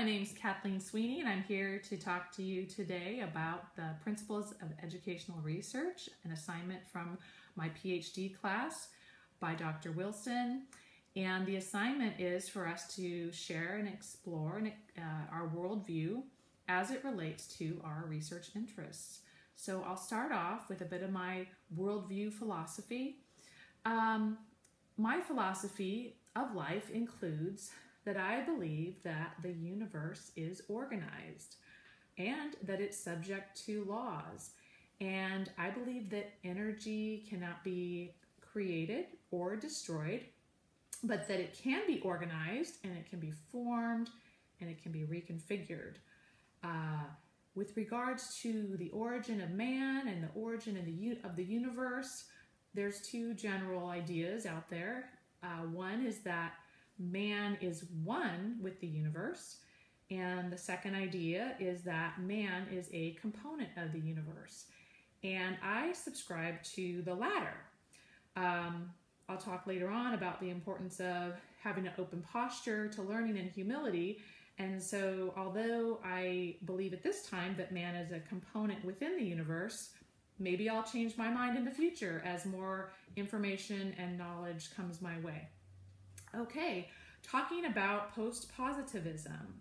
my name's Kathleen Sweeney, and I'm here to talk to you today about the principles of educational research, an assignment from my PhD class by Dr. Wilson. And the assignment is for us to share and explore our worldview as it relates to our research interests. So I'll start off with a bit of my worldview philosophy. My philosophy of life includes that I believe that the universe is organized and that it's subject to laws. And I believe that energy cannot be created or destroyed, but that it can be organized and it can be formed and it can be reconfigured. With regards to the origin of man and the origin of the universe, there's two general ideas out there. One is that man is one with the universe, and the second idea is that man is a component of the universe. And I subscribe to the latter. I'll talk later on about the importance of having an open posture to learning and humility. And so although I believe at this time that man is a component within the universe, maybe I'll change my mind in the future as more information and knowledge comes my way. Okay, talking about post-positivism.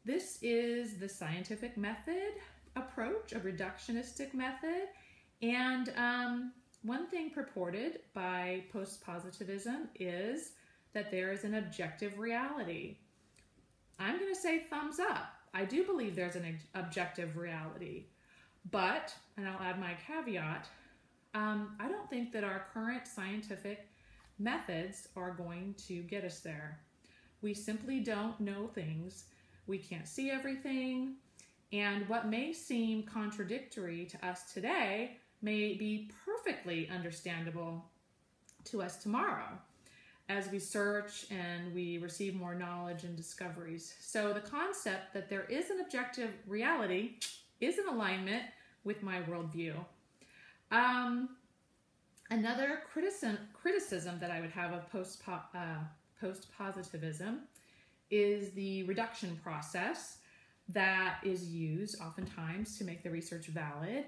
This is the scientific method approach, a reductionistic method. And one thing purported by post-positivism is that there is an objective reality. I'm going to say thumbs up. I do believe there's an objective reality. But, and I'll add my caveat, I don't think that our current scientific methods are going to get us there. We simply don't know things. We can't see everything. And what may seem contradictory to us today may be perfectly understandable to us tomorrow as we search and we receive more knowledge and discoveries. So the concept that there is an objective reality is in alignment with my worldview. Another criticism that I would have of post-positivism is the reduction process that is used oftentimes to make the research valid.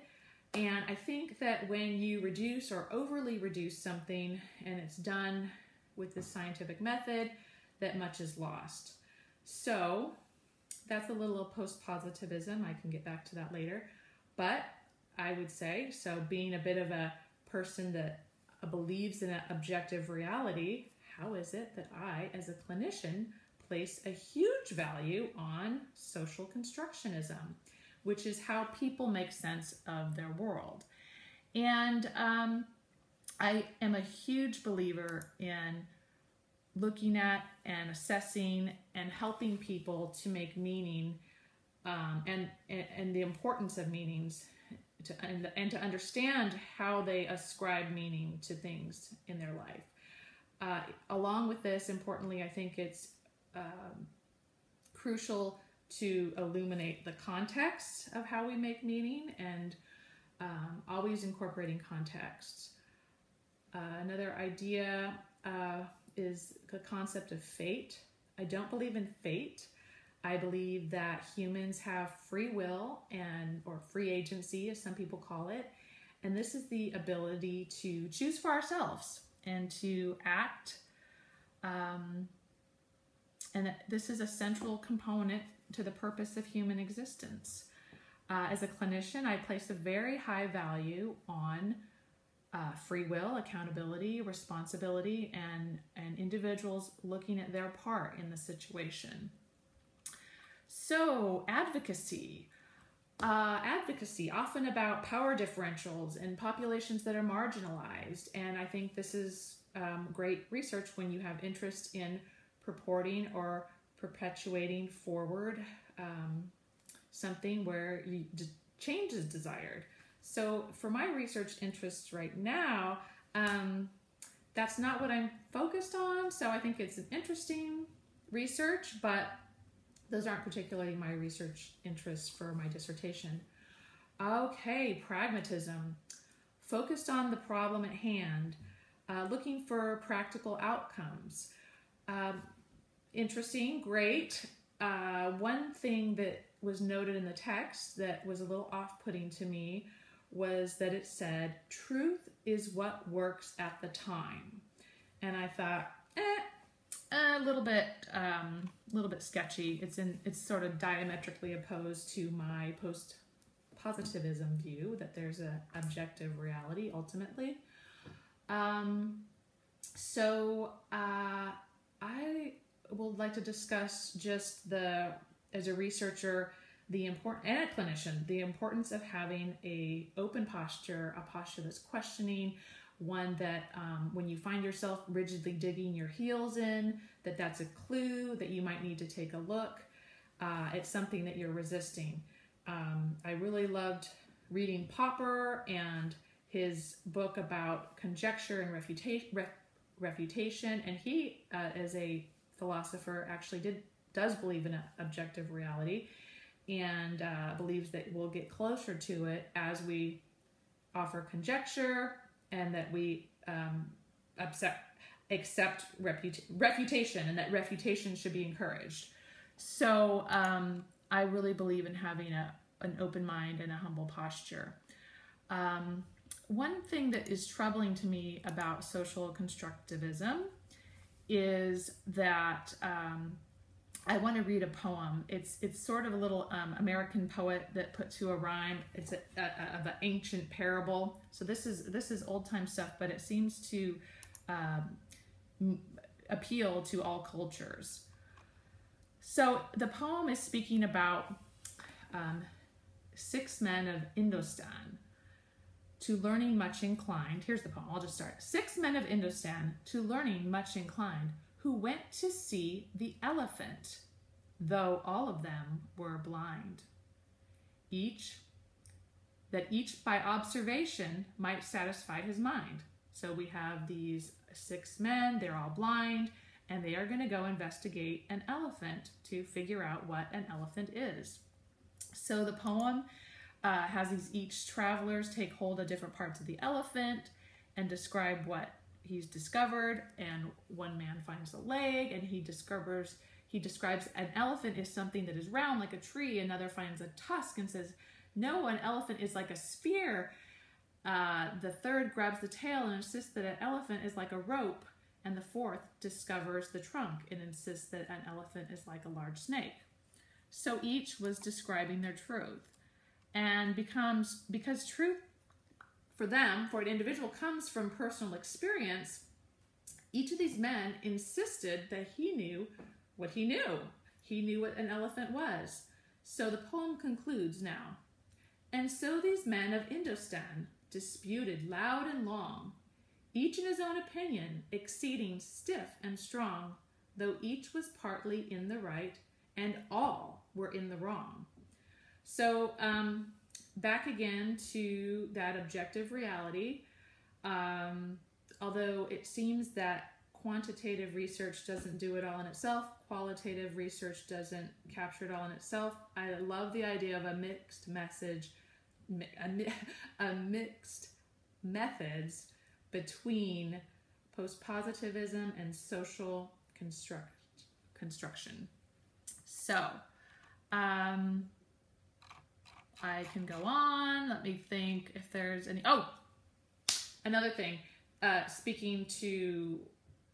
And I think that when you reduce or overly reduce something and it's done with the scientific method, that much is lost. So that's a little of post-positivism. I can get back to that later. But I would say, so being a bit of a person that believes in an objective reality, how is it that I, as a clinician, place a huge value on social constructionism, which is how people make sense of their world? And I am a huge believer in looking at and assessing and helping people to make meaning and the importance of meanings and to understand how they ascribe meaning to things in their life. Along with this, importantly, I think it's crucial to illuminate the context of how we make meaning and always incorporating context. Another idea is the concept of fate. I don't believe in fate. I believe that humans have free will or free agency, as some people call it. And this is the ability to choose for ourselves and to act. And this is a central component to the purpose of human existence. As a clinician, I place a very high value on free will, accountability, responsibility, and individuals looking at their part in the situation. So, advocacy. Advocacy, often about power differentials and populations that are marginalized. And I think this is great research when you have interest in purporting or perpetuating forward something where change is desired. So for my research interests right now, that's not what I'm focused on. So I think it's an interesting research, but those aren't particularly my research interests for my dissertation. Okay, pragmatism. Focused on the problem at hand, looking for practical outcomes. Interesting, great. one thing that was noted in the text that was a little off-putting to me was that it said, truth is what works at the time. And I thought, a little bit sketchy. It's sort of diametrically opposed to my post-positivism view that there's an objective reality ultimately. So I would like to discuss just as a researcher, and a clinician, the importance of having a open posture, a posture that's questioning, one that when you find yourself rigidly digging your heels in, that's a clue that you might need to take a look. It's something that you're resisting. I really loved reading Popper and his book about conjecture and refutation, and he, as a philosopher, actually does believe in an objective reality, and believes that we'll get closer to it as we offer conjecture, and that we accept refutation, and that refutation should be encouraged. So I really believe in having an open mind and a humble posture. One thing that is troubling to me about social constructivism is that I want to read a poem. It's sort of a little American poet that put to a rhyme. It's of an ancient parable. So this is old time stuff, but it seems to appeal to all cultures. So the poem is speaking about 6 men of Indostan, to learning much inclined. Here's the poem. I'll just start. 6 men of Indostan, to learning much inclined, who went to see the elephant, though all of them were blind. Each by observation might satisfy his mind. So we have these 6 men, they're all blind, and they are going to go investigate an elephant to figure out what an elephant is. So the poem has each travelers take hold of different parts of the elephant and describe what he's discovered. And one man finds a leg, and he describes an elephant is something that is round like a tree. Another finds a tusk and says, no, an elephant is like a spear. The third grabs the tail and insists that an elephant is like a rope. And the fourth discovers the trunk and insists that an elephant is like a large snake. So each was describing their truth. And because truth for them, for an individual, comes from personal experience, each of these men insisted that he knew what he knew. He knew what an elephant was. So the poem concludes now. And so these men of Indostan disputed loud and long, each in his own opinion, exceeding stiff and strong, though each was partly in the right, and all were in the wrong. So back again to that objective reality. Although it seems that quantitative research doesn't do it all in itself, qualitative research doesn't capture it all in itself. I love the idea of a mixed methods between post-positivism and social construction. So, I can go on. Let me think if there's any. Oh, another thing. Speaking to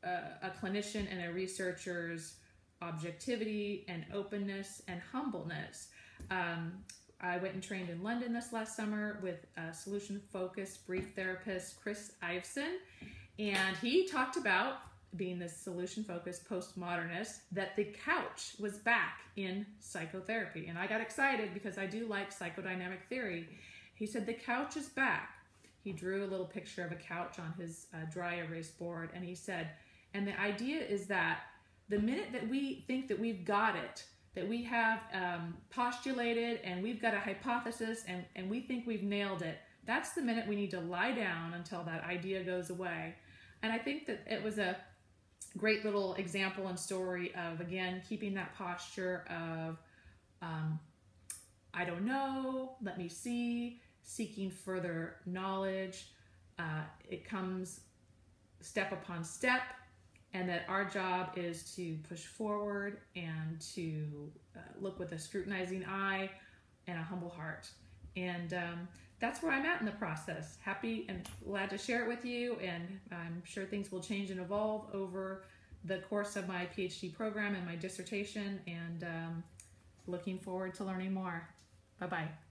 a clinician and a researcher's objectivity and openness and humbleness. I went and trained in London this last summer with a solution-focused brief therapist, Chris Iveson, and he talked about, being this solution-focused postmodernist, that the couch was back in psychotherapy. And I got excited because I do like psychodynamic theory. He said the couch is back. He drew a little picture of a couch on his dry erase board, and he said, and the idea is that the minute that we think that we've got it, that we have postulated and we've got a hypothesis and we think we've nailed it, that's the minute we need to lie down until that idea goes away. And I think that it was a great little example and story of, again, keeping that posture of, I don't know, let me see, seeking further knowledge. It comes step upon step. and that our job is to push forward and to look with a scrutinizing eye and a humble heart. And that's where I'm at in the process. Happy and glad to share it with you, and I'm sure things will change and evolve over the course of my PhD program and my dissertation, and looking forward to learning more. Bye-bye.